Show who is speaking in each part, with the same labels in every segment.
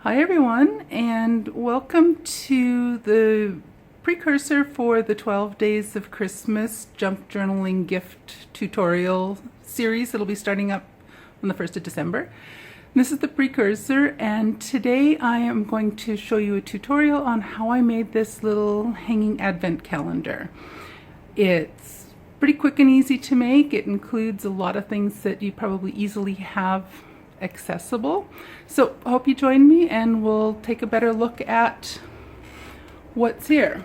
Speaker 1: Hi everyone, and welcome to the precursor for the 12 Days of Christmas Junk Journaling Gift Tutorial series. It'll be starting up on the 1st of December. This is the precursor, and today I am going to show you a tutorial on how I made this little hanging advent calendar. It's pretty quick and easy to make. It includes a lot of things that you probably easily have accessible. So I hope you join me and we'll take a better look at what's here.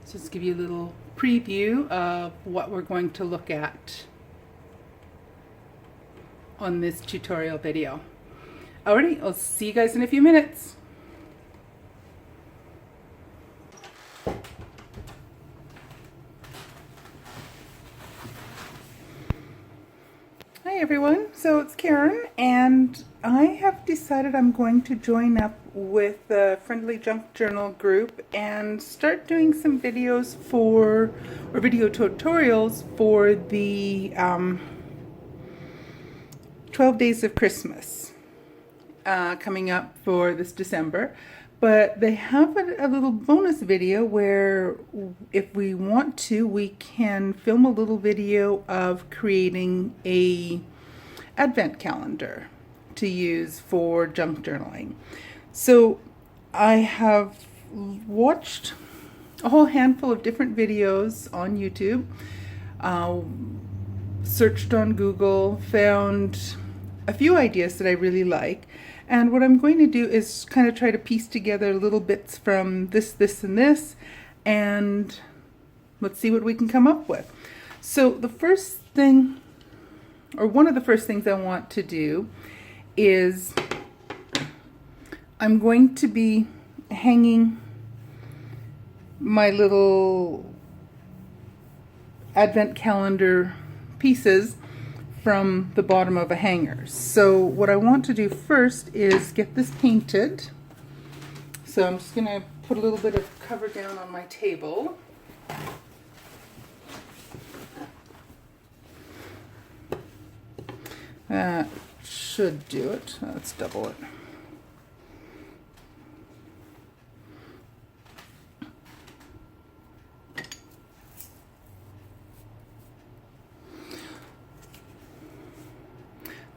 Speaker 1: So just give you a little preview of what we're going to look at on this tutorial video. Alrighty, I'll see you guys in a few minutes. Hi everyone, so it's Karen, and I have decided I'm going to join up with the Friendly Junk Journal group and start doing some videos or video tutorials for the 12 Days of Christmas coming up for this December. But they have a little bonus video where if we want to, we can film a little video of creating a advent calendar to use for junk journaling. So I have watched a whole handful of different videos on YouTube, searched on Google, found a few ideas that I really like. And what I'm going to do is kind of try to piece together little bits from this, and this, and let's see what we can come up with. So the first thing, or one of the first things I want to do is I'm going to be hanging my little advent calendar pieces from the bottom of a hanger. So what I want to do first is get this painted. So I'm just going to put a little bit of cover down on my table. That should do it. Let's double it.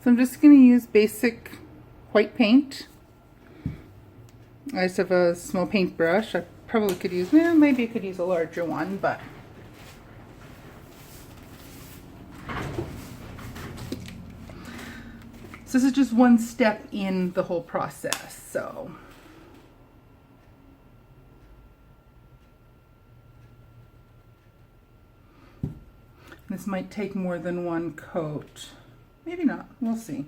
Speaker 1: So I'm just going to use basic white paint. I just have a small paintbrush. I probably could use, maybe I could use a larger one, but so this is just one step in the whole process. So this might take more than one coat. Maybe not. We'll see.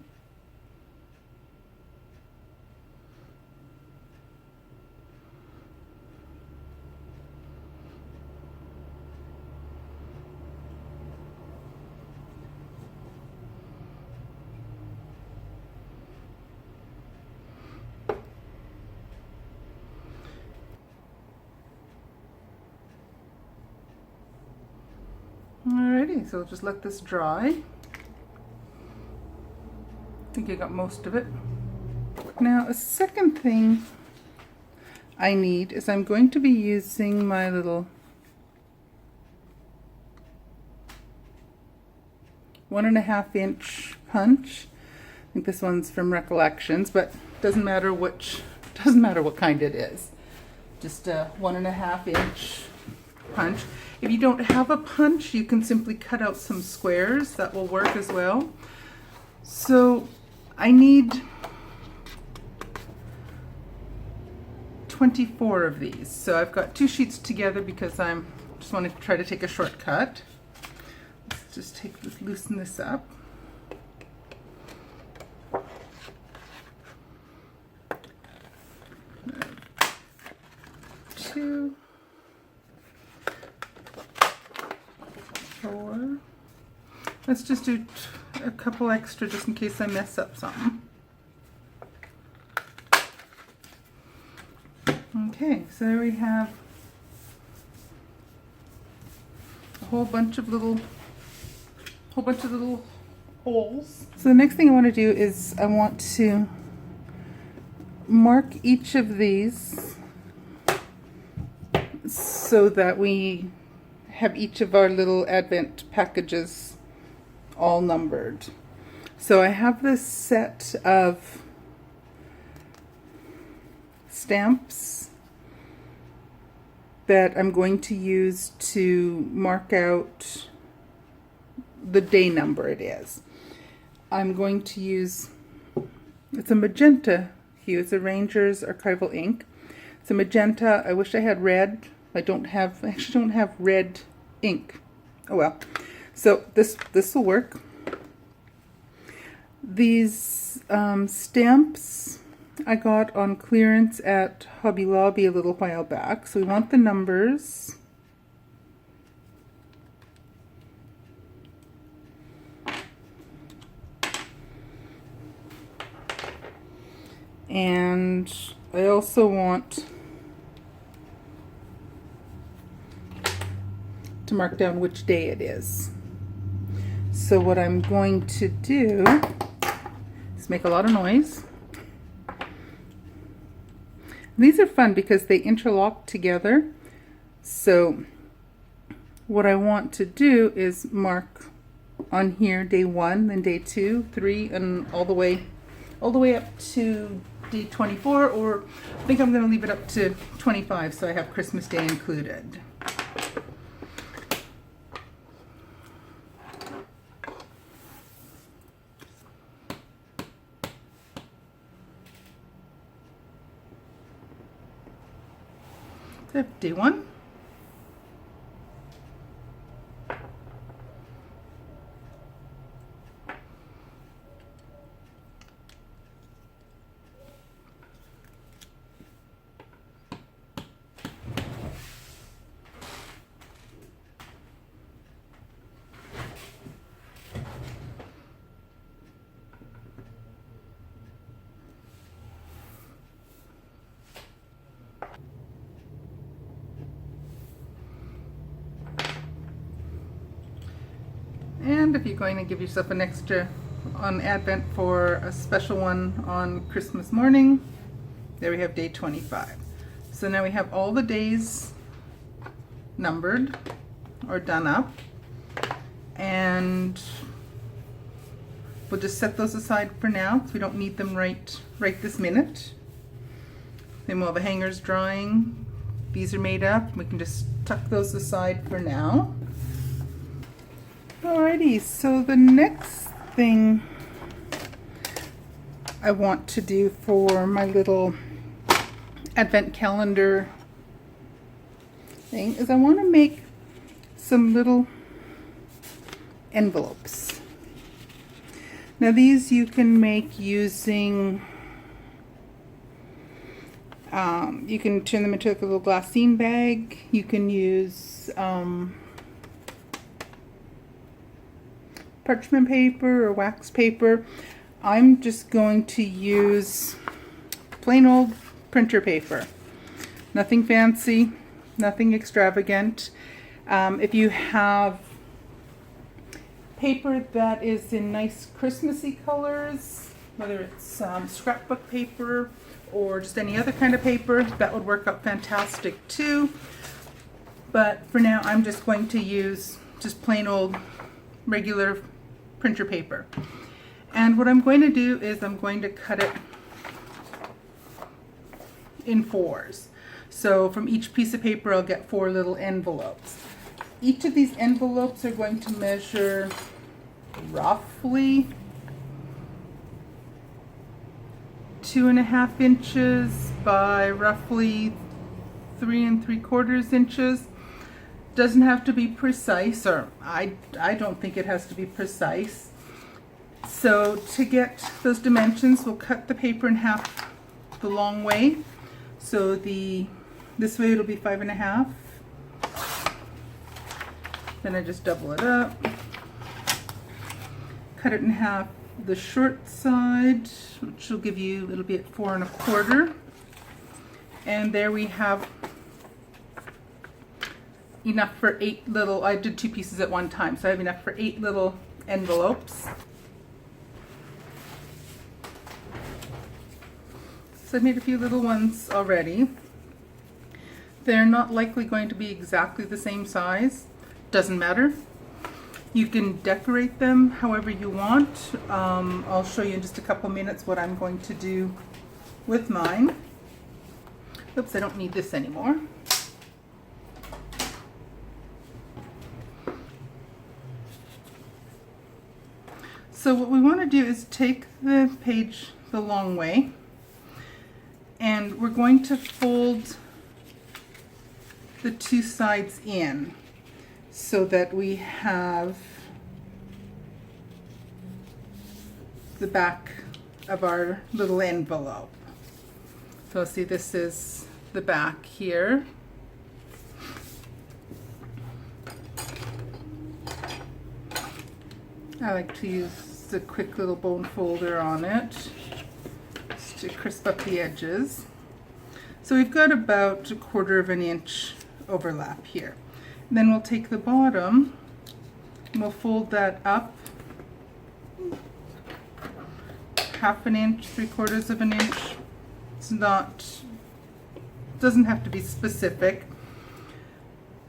Speaker 1: Alrighty, so I'll just let this dry. I think I got most of it. Now, a second thing I need is I'm going to be using my little 1.5 inch punch. I think this one's from Recollections, but doesn't matter what kind it is. Just a 1.5 inch punch. If you don't have a punch, you can simply cut out some squares. That will work as well. So I need 24 of these. So I've got 2 sheets together because I'm just want to try to take a shortcut. Let's just loosen this up. Two, 4. Let's just do a couple extra just in case I mess up something. Okay, so there we have a whole bunch of little holes. So the next thing I want to do is I want to mark each of these so that we have each of our little Advent packages all numbered. So I have this set of stamps that I'm going to use to mark out the day number it is. I'm going to use, it's a magenta hue, it's a Ranger's Archival ink. It's a magenta. I wish I had red. I actually don't have red ink. Oh well. So this will work. These stamps I got on clearance at Hobby Lobby a little while back. So we want the numbers. And I also want to mark down which day it is. So what I'm going to do is make a lot of noise. These are fun because they interlock together. So what I want to do is mark on here day 1, then day 2, 3, and all the way up to day 24, or I think I'm going to leave it up to 25 so I have Christmas Day included. So day 1. And if you're going to give yourself an extra on Advent for a special one on Christmas morning, there we have day 25. So now we have all the days numbered or done up, and we'll just set those aside for now because we don't need them right this minute. Then we'll have a hangers drying. These are made up. We can just tuck those aside for now. Alrighty, so the next thing I want to do for my little Advent calendar thing is I want to make some little envelopes. Now these you can make using, you can turn them into like a little glassine bag. You can use parchment paper or wax paper. I'm just going to use plain old printer paper. Nothing fancy, nothing extravagant. If you have paper that is in nice Christmassy colors, whether it's scrapbook paper or just any other kind of paper, that would work out fantastic too. But for now, I'm just going to use just plain old regular printer paper. And what I'm going to do is I'm going to cut it in 4s. So from each piece of paper I'll get 4 little envelopes. Each of these envelopes are going to measure roughly 2.5 inches by roughly 3 3/4 inches. Doesn't have to be precise, or I don't think it has to be precise. So to get those dimensions, we'll cut the paper in half the long way. So this way it'll be 5.5. Then I just double it up, cut it in half the short side, which will give you, it'll be at 4 1/4. And there we have enough for 8 little, I did 2 pieces at one time, so I have enough for 8 little envelopes. So I made a few little ones already. They're not likely going to be exactly the same size. Doesn't matter. You can decorate them however you want. I'll show you in just a couple minutes what I'm going to do with mine. Oops, I don't need this anymore. So what we want to do is take the page the long way, and we're going to fold the two sides in so that we have the back of our little envelope. So see, this is the back here. I like to use a quick little bone folder on it just to crisp up the edges. So we've got about 1/4 of an inch overlap here. And then we'll take the bottom and we'll fold that up 1/2 an inch, 3/4 of an inch. It's not, doesn't have to be specific.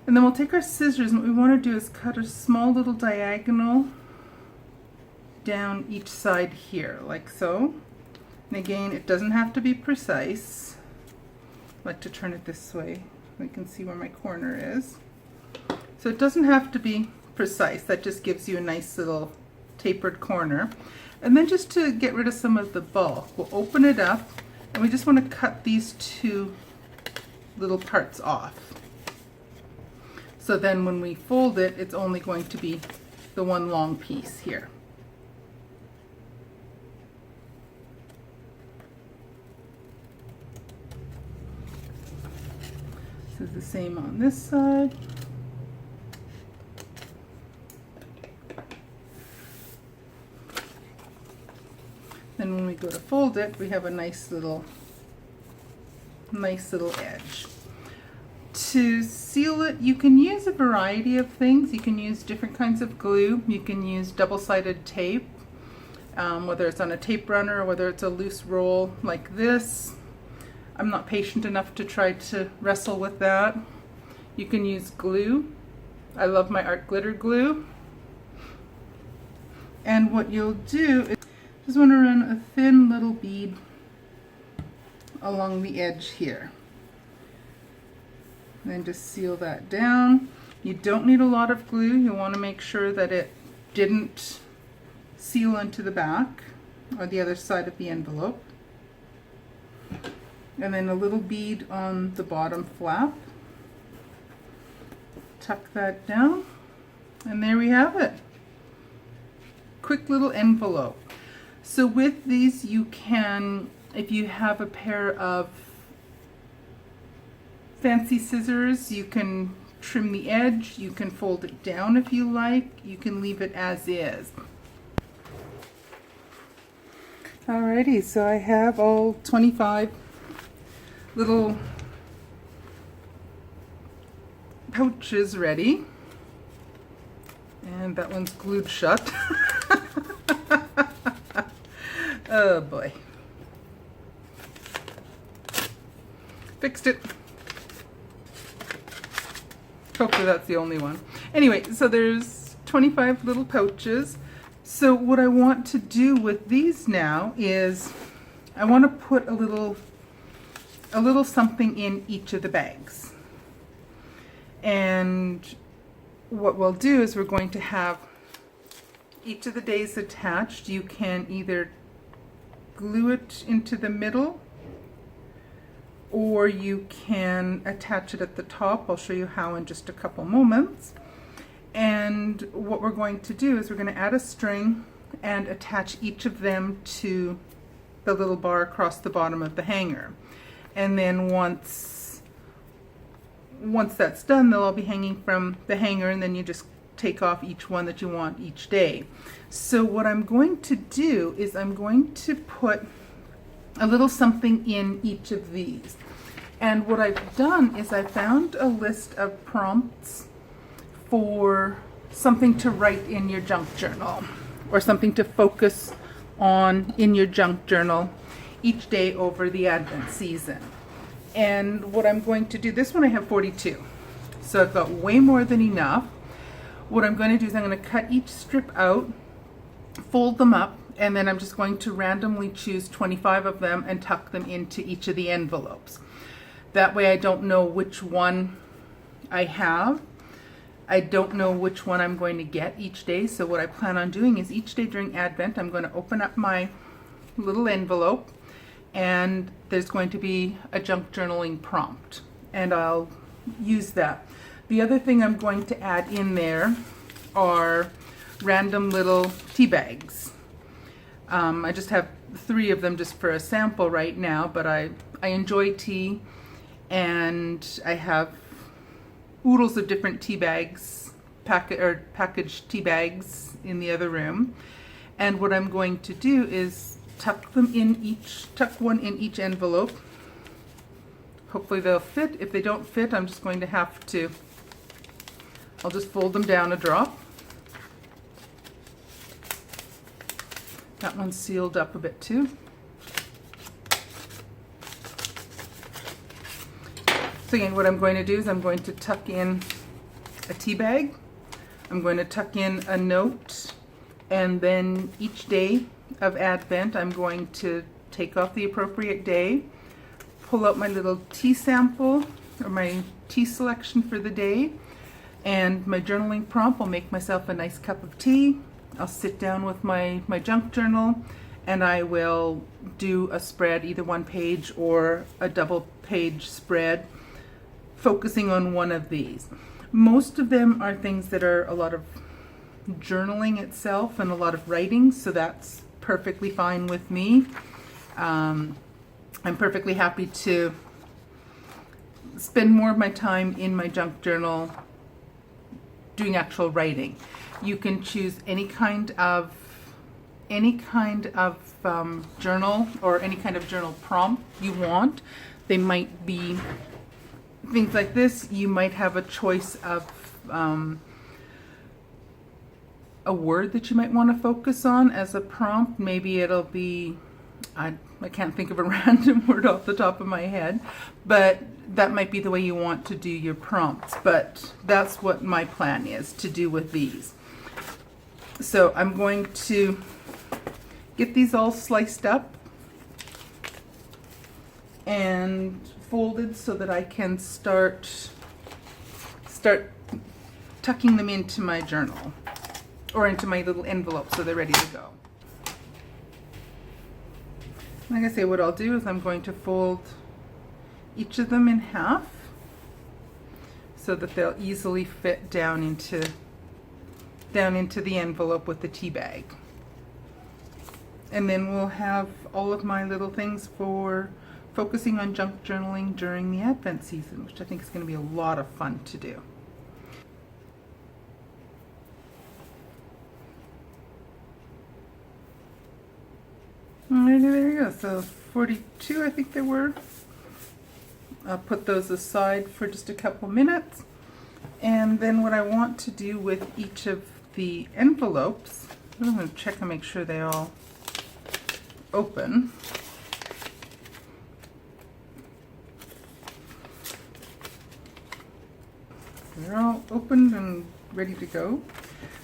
Speaker 1: And then we'll take our scissors, and what we want to do is cut a small little diagonal down each side here, like so. And again, it doesn't have to be precise. I like to turn it this way so I can see where my corner is. So it doesn't have to be precise. That just gives you a nice little tapered corner. And then just to get rid of some of the bulk, we'll open it up, and we just want to cut these two little parts off. So then when we fold it, it's only going to be the one long piece here. This is the same on this side. Then when we go to fold it, we have a nice little edge. To seal it, you can use a variety of things. You can use different kinds of glue. You can use double-sided tape, whether it's on a tape runner or whether it's a loose roll like this. I'm not patient enough to try to wrestle with that. You can use glue. I love my art glitter glue. And what you'll do is just want to run a thin little bead along the edge here. And then just seal that down. You don't need a lot of glue. You want to make sure that it didn't seal into the back or the other side of the envelope. And then a little bead on the bottom flap. Tuck that down, and there we have it. Quick little envelope. So with these, you can, if you have a pair of fancy scissors, you can trim the edge, you can fold it down if you like, you can leave it as is. Alrighty, so I have all 25 little pouches ready, and that one's glued shut. Oh boy. Fixed it. Hopefully that's the only one. Anyway, so there's 25 little pouches. So what I want to do with these now is I want to put a little something in each of the bags. And what we'll do is we're going to have each of the days attached. You can either glue it into the middle, or you can attach it at the top. I'll show you how in just a couple moments. And what we're going to do is we're going to add a string and attach each of them to the little bar across the bottom of the hanger. And then once that's done, they'll all be hanging from the hanger, and then you just take off each one that you want each day. So what I'm going to do is I'm going to put a little something in each of these. And what I've done is I found a list of prompts for something to write in your junk journal, or something to focus on in your junk journal each day over the Advent season. And what I'm going to do, this one I have 42. So I've got way more than enough. What I'm going to do is I'm going to cut each strip out, fold them up, and then I'm just going to randomly choose 25 of them and tuck them into each of the envelopes. That way I don't know which one I have. I don't know which one I'm going to get each day. So what I plan on doing is each day during Advent, I'm going to open up my little envelope, and there's going to be a junk journaling prompt, and I'll use that. The other thing I'm going to add in there are random little tea bags. I just have 3 of them just for a sample right now, but I enjoy tea, and I have oodles of different tea bags, packaged tea bags in the other room. And what I'm going to do is tuck one in each envelope. Hopefully they'll fit. If they don't fit, I'm just going to have to, I'll just fold them down a drop. That one's sealed up a bit too. So again, what I'm going to do is I'm going to tuck in a tea bag. I'm going to tuck in a note, and then each day of Advent, I'm going to take off the appropriate day, pull out my little tea sample or my tea selection for the day, and my journaling prompt will make myself a nice cup of tea. I'll sit down with my junk journal, and I will do a spread, either one page or a double page spread, focusing on one of these. Most of them are things that are a lot of journaling itself and a lot of writing, so that's perfectly fine with me. I'm perfectly happy to spend more of my time in my junk journal doing actual writing. You can choose any kind of journal or any kind of journal prompt you want. They might be things like this. You might have a choice of a word that you might want to focus on as a prompt. Maybe it'll be, I can't think of a random word off the top of my head, but that might be the way you want to do your prompts. But that's what my plan is to do with these. So I'm going to get these all sliced up and folded so that I can start tucking them into my journal or into my little envelope so they're ready to go. Like I say, what I'll do is I'm going to fold each of them in half so that they'll easily fit down into the envelope with the tea bag. And then we'll have all of my little things for focusing on junk journaling during the Advent season, which I think is going to be a lot of fun to do. Alrighty, there you go. So 42, I think there were. I'll put those aside for just a couple minutes. And then what I want to do with each of the envelopes, I'm going to check and make sure they all open. They're all opened and ready to go.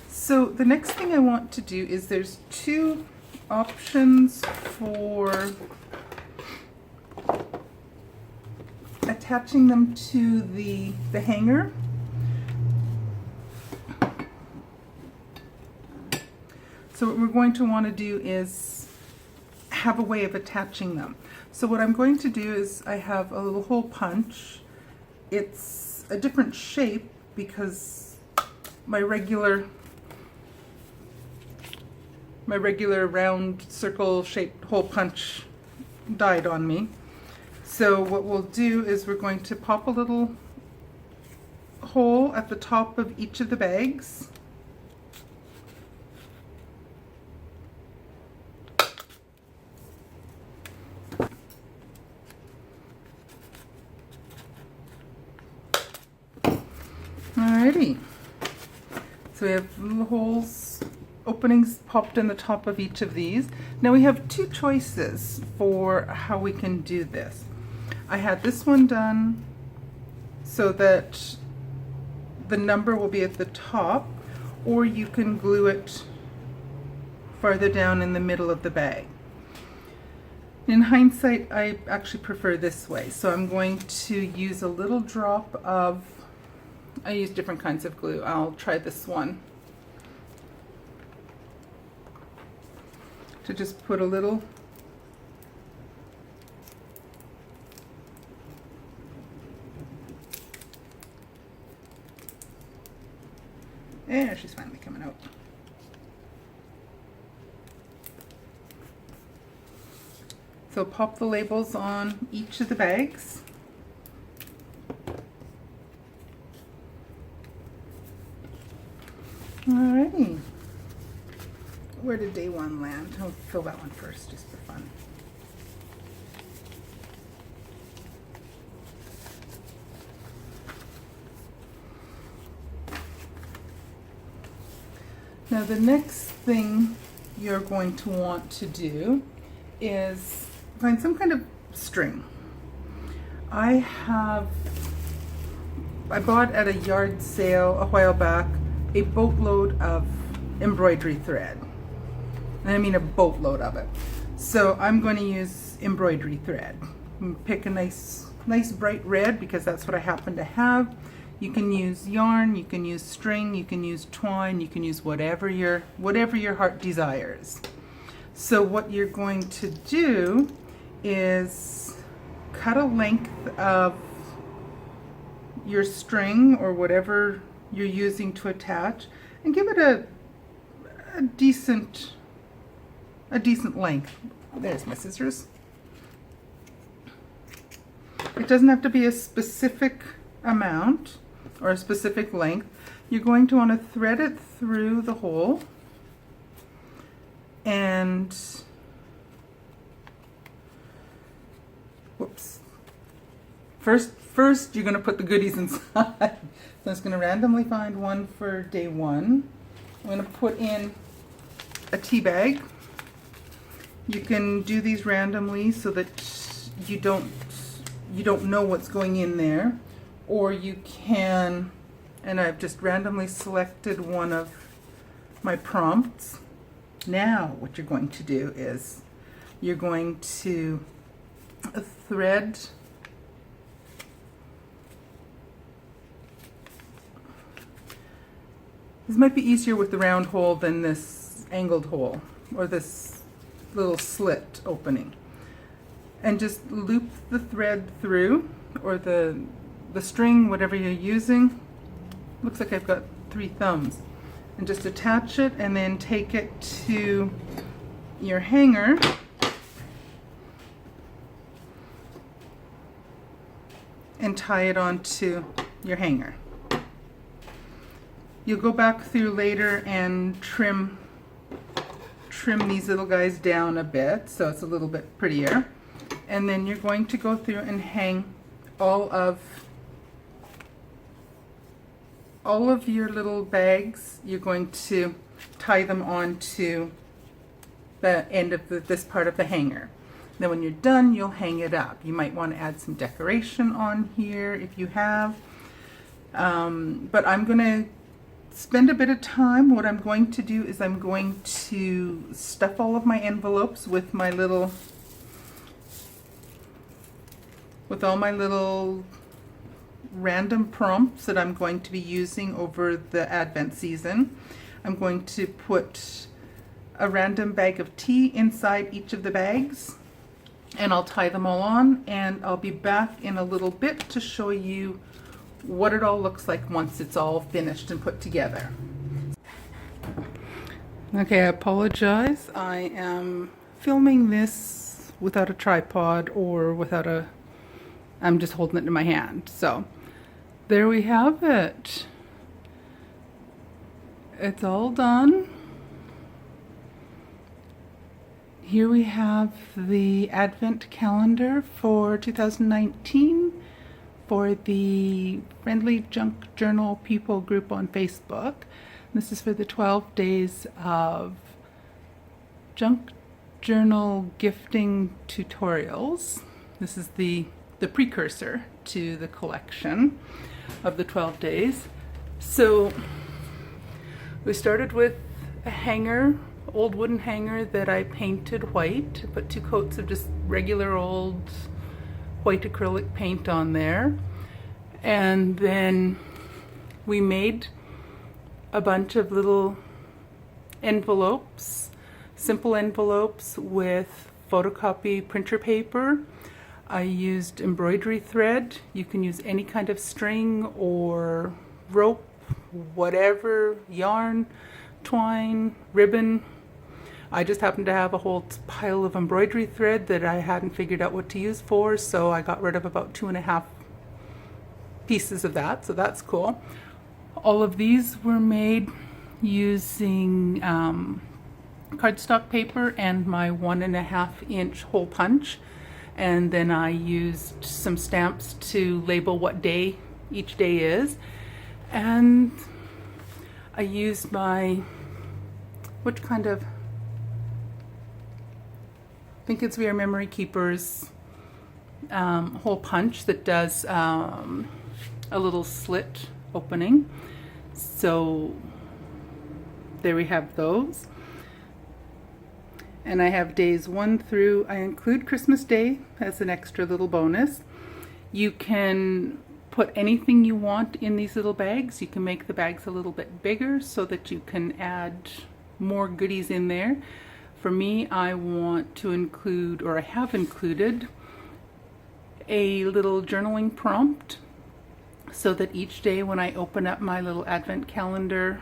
Speaker 1: So the next thing I want to do is there's 2 options for attaching them to the hanger. So what we're going to want to do is have a way of attaching them. So what I'm going to do is I have a little hole punch. It's a different shape because my regular round circle shaped hole punch died on me. So what we'll do is we're going to pop a little hole at the top of each of the bags. Alrighty, so we have little holes openings popped in the top of each of these. Now we have two choices for how we can do this. I had this one done so that the number will be at the top, or you can glue it farther down in the middle of the bag. In hindsight, I actually prefer this way, so I'm going to use a little drop of, I use different kinds of glue. I'll try this one to just put a little there, she's finally coming out. So pop the labels on each of the bags. Alrighty. Where did day one land? I'll fill that one first just for fun. Now the next thing you're going to want to do is find some kind of string. I bought at a yard sale a while back a boatload of embroidery thread. And I mean a boatload of it. So I'm going to use embroidery thread. Pick a nice bright red because that's what I happen to have. You can use yarn, you can use string, you can use twine, you can use whatever your heart desires. So what you're going to do is cut a length of your string or whatever you're using to attach and give it a decent length. There's my scissors. It doesn't have to be a specific amount or a specific length. You're going to want to thread it through the hole and whoops. First you're going to put the goodies inside. So I'm just going to randomly find one for day one. I'm going to put in a tea bag. You can do these randomly so that you don't know what's going in there, or you can, and I've just randomly selected one of my prompts. Now what you're going to do is you're going to thread this might be easier with the round hole than this angled hole or this little slit opening, and just loop the thread through, or the string, whatever you're using. Looks like I've got 3 thumbs, and just attach it and then take it to your hanger and tie it onto your hanger. You'll go back through later and trim these little guys down a bit so it's a little bit prettier, and then you're going to go through and hang all of your little bags. You're going to tie them onto the end of this part of the hanger. Then when you're done, you'll hang it up. You might want to add some decoration on here if you have, but I'm going to spend a bit of time. What I'm going to do is I'm going to stuff all of my envelopes with all my little random prompts that I'm going to be using over the Advent season. I'm going to put a random bag of tea inside each of the bags, and I'll tie them all on, and I'll be back in a little bit to show you what it all looks like once it's all finished and put together. Okay, I apologize. I am filming this without a tripod or without I'm just holding it in my hand. So there we have it. It's all done. Here we have the Advent calendar for 2019 for the Friendly Junk Journal People group on Facebook. This is for the 12 days of junk journal gifting tutorials. This is the precursor to the collection of the 12 days. So we started with a hanger, old wooden hanger that I painted white. I put 2 coats of just regular old white acrylic paint on there. And then we made a bunch of little envelopes, simple envelopes with photocopy printer paper. I used embroidery thread. You can use any kind of string or rope, whatever, yarn, twine, ribbon. I just happened to have a whole pile of embroidery thread that I hadn't figured out what to use for, so I got rid of about 2.5 pieces of that, so that's cool. All of these were made using cardstock paper and my 1.5-inch hole punch, and then I used some stamps to label what day each day is, and I used my, which kind of, I think it's We Are Memory Keepers hole punch that does a little slit opening. So there we have those. And I have days 1 through, I include Christmas Day as an extra little bonus. You can put anything you want in these little bags. You can make the bags a little bit bigger so that you can add more goodies in there. For me, I want to include, or I have included, a little journaling prompt so that each day when I open up my little advent calendar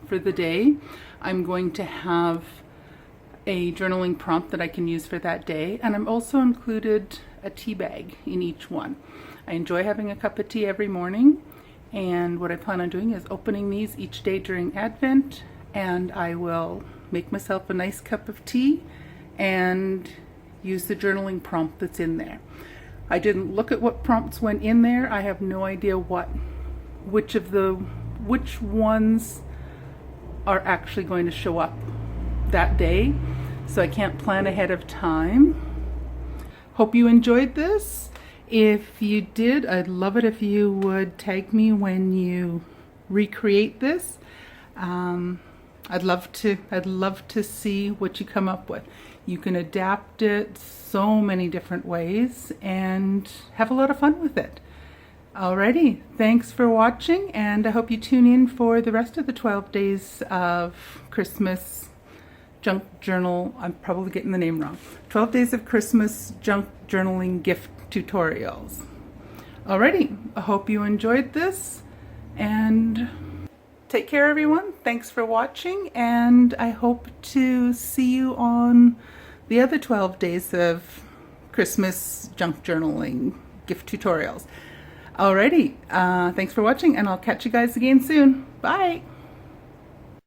Speaker 1: for the day, I'm going to have a journaling prompt that I can use for that day. And I'm also included a tea bag in each one. I enjoy having a cup of tea every morning, and what I plan on doing is opening these each day during Advent, and I will make myself a nice cup of tea and use the journaling prompt that's in there. I didn't look at what prompts went in there. I have no idea which ones are actually going to show up that day, so I can't plan ahead of time. Hope you enjoyed this. If you did, I'd love it if you would tag me when you recreate this. I'd love to see what you come up with. You can adapt it so many different ways and have a lot of fun with it. Alrighty, thanks for watching, and I hope you tune in for the rest of the 12 days of Christmas junk journal. I'm probably getting the name wrong. 12 days of Christmas junk journaling gift tutorials. Alrighty, I hope you enjoyed this, and take care everyone. Thanks for watching, and I hope to see you on the other 12 days of Christmas junk journaling gift tutorials. Alrighty, thanks for watching, and I'll catch you guys again soon. Bye!